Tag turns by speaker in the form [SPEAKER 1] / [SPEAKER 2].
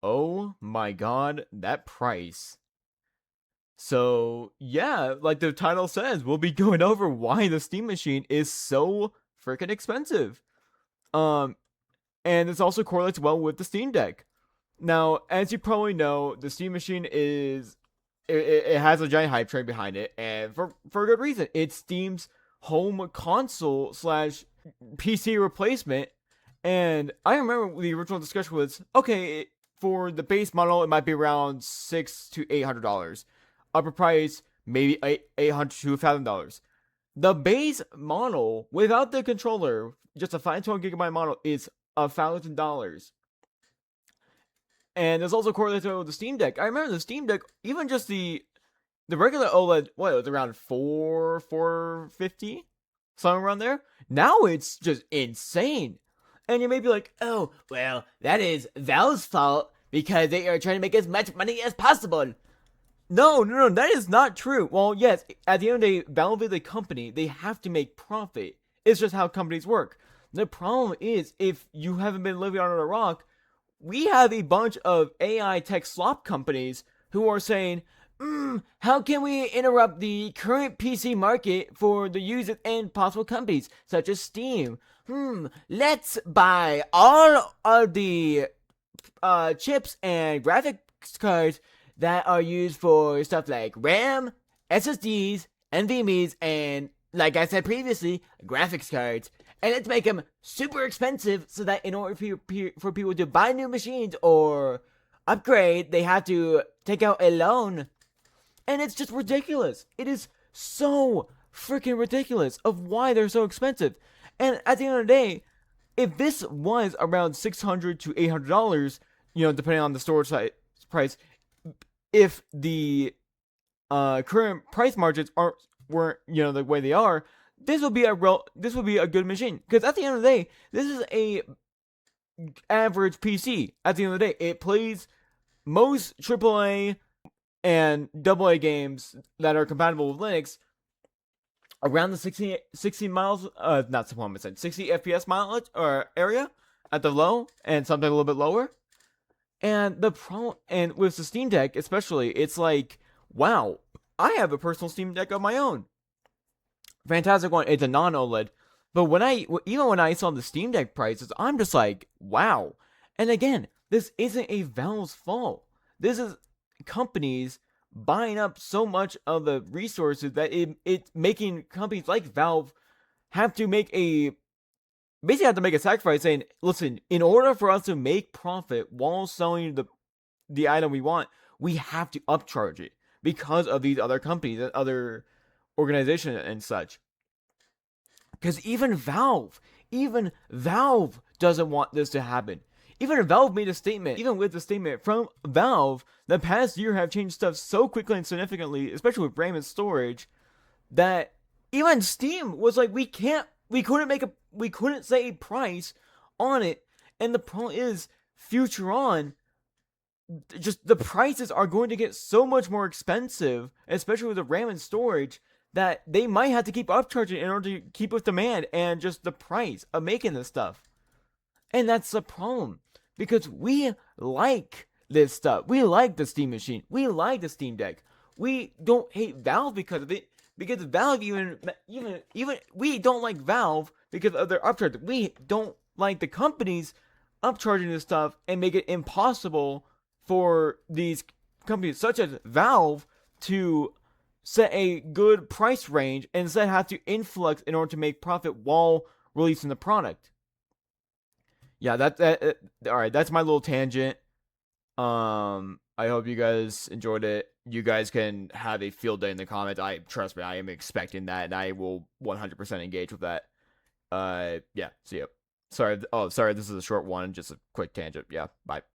[SPEAKER 1] Oh my god, that price. So, yeah, like the title says, we'll be going over why the Steam Machine is so freaking expensive. Um, and this also correlates well with the Steam Deck. Now, as you probably know, the Steam Machine it has a giant hype train behind it, and for a good reason. It's Steam's home console slash PC replacement. And I remember the original discussion was okay for the base model, it might be around $600 to $800. Upper price maybe $800 to $1,000. The base model without the controller, just a 512 gigabyte model, is $1,000. And there's also correlated with the Steam Deck. I remember the Steam Deck, even just the regular OLED, what, it was around 450, somewhere around there. Now it's just insane. And you may be like, oh, well, that is Valve's fault because they are trying to make as much money as possible. No, that is not true. Well, yes, at the end of the day, Valve is a company. They have to make profit. It's just how companies work. The problem is, if you haven't been living under a rock, we have a bunch of AI tech slop companies who are saying, how can we interrupt the current PC market for the users and possible companies such as Steam? Let's buy all of the chips and graphics cards that are used for stuff like RAM, SSDs, NVMe's, and like I said previously, graphics cards. And let's make them super expensive so that in order for people to buy new machines or upgrade, they have to take out a loan. And it's just ridiculous. It is so freaking ridiculous of why they're so expensive. And at the end of the day, if this was around $600 to $800, depending on the storage price, if the current price margins weren't the way they are, this would be a good machine. Because at the end of the day, this is a average PC. At the end of the day, it plays most AAA and AA games that are compatible with Linux around the 60 miles, not 60 FPS mileage or area at the low, and something a little bit lower. And the problem, and with the Steam Deck especially, it's like, wow, I have a personal Steam Deck of my own. Fantastic one. It's a non OLED, but even when I saw the Steam Deck prices, I'm just like, wow. And again, this isn't a Valve's fault. This is companies buying up so much of the resources that it's making companies like Valve have to basically have to make a sacrifice, saying, listen, in order for us to make profit while selling the item we want, we have to upcharge it because of these other companies and other organizations and such. Because even Valve doesn't want this to happen. Even Valve made a statement, even with the statement from Valve, the past year have changed stuff so quickly and significantly, especially with RAM and storage, that even Steam was like, we couldn't say a price on it. And the problem is, future on, just the prices are going to get so much more expensive, especially with the RAM and storage, that they might have to keep upcharging in order to keep with demand and just the price of making this stuff. And that's the problem. Because we like this stuff. We like the Steam Machine. We like the Steam Deck. We don't hate Valve because of it. Because Valve even we don't like Valve because of their upcharge. We don't like the companies upcharging this stuff and make it impossible for these companies such as Valve to set a good price range and instead have to influx in order to make profit while releasing the product. Yeah, all right, that's my little tangent. I hope you guys enjoyed it. You guys can have a field day in the comments. I trust me, I am expecting that, and I will 100% engage with that. Yeah. See ya. Sorry. Oh, sorry. This is a short one. Just a quick tangent. Yeah. Bye.